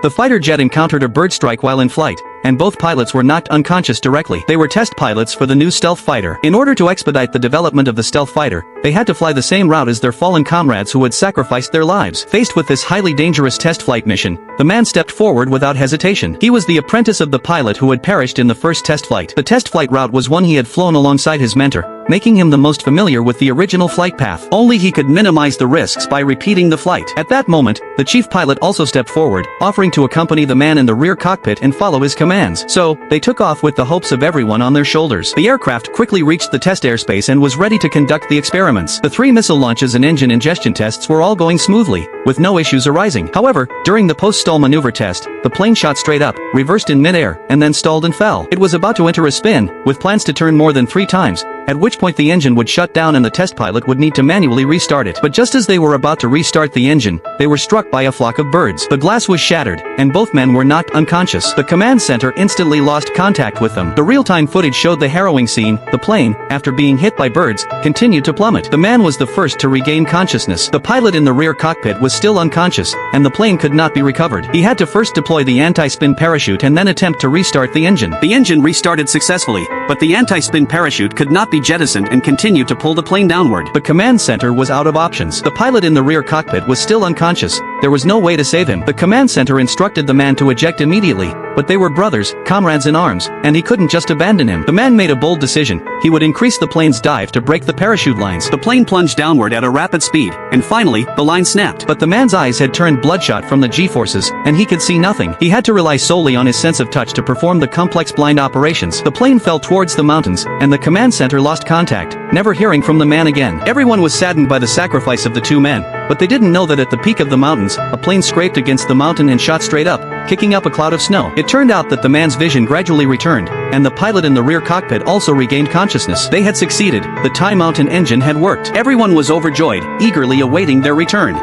The fighter jet encountered a bird strike while in flight, and both pilots were knocked unconscious directly. They were test pilots for the new stealth fighter. In order to expedite the development of the stealth fighter, they had to fly the same route as their fallen comrades who had sacrificed their lives. Faced with this highly dangerous test flight mission, the man stepped forward without hesitation. He was the apprentice of the pilot who had perished in the first test flight. The test flight route was one he had flown alongside his mentor, making him the most familiar with the original flight path. Only he could minimize the risks by repeating the flight. At that moment, the chief pilot also stepped forward, offering to accompany the man in the rear cockpit and follow his commands. So, they took off with the hopes of everyone on their shoulders. The aircraft quickly reached the test airspace and was ready to conduct the experiments. The 3 missile launches and engine ingestion tests were all going smoothly, with no issues arising. However, during the post-stall maneuver test, the plane shot straight up, reversed in midair, and then stalled and fell. It was about to enter a spin, with plans to turn more than 3 times, at which point the engine would shut down and the test pilot would need to manually restart it. But just as they were about to restart the engine, they were struck by a flock of birds. The glass was shattered, and both men were knocked unconscious. The command center instantly lost contact with them. The real-time footage showed the harrowing scene. The plane, after being hit by birds, continued to plummet. The man was the first to regain consciousness. The pilot in the rear cockpit was still unconscious, and the plane could not be recovered. He had to first deploy the anti-spin parachute and then attempt to restart the engine. The engine restarted successfully, but the anti-spin parachute could not be jettisoned and continued to pull the plane downward. The command center was out of options. The pilot in the rear cockpit was still unconscious. There was no way to save him. The command center instructed the man to eject immediately, but they were brothers, comrades in arms, and he couldn't just abandon him. The man made a bold decision. He would increase the plane's dive to break the parachute lines. The plane plunged downward at a rapid speed, and finally, the line snapped. But the man's eyes had turned bloodshot from the G-forces, and he could see nothing. He had to rely solely on his sense of touch to perform the complex blind operations. The plane fell towards the mountains, and the command center lost contact, never hearing from the man again. Everyone was saddened by the sacrifice of the 2 men, but they didn't know that at the peak of the mountains, a plane scraped against the mountain and shot straight up, kicking up a cloud of snow. It turned out that the man's vision gradually returned, and the pilot in the rear cockpit also regained consciousness. They had succeeded. The TIE Mountain engine had worked. Everyone was overjoyed, eagerly awaiting their return.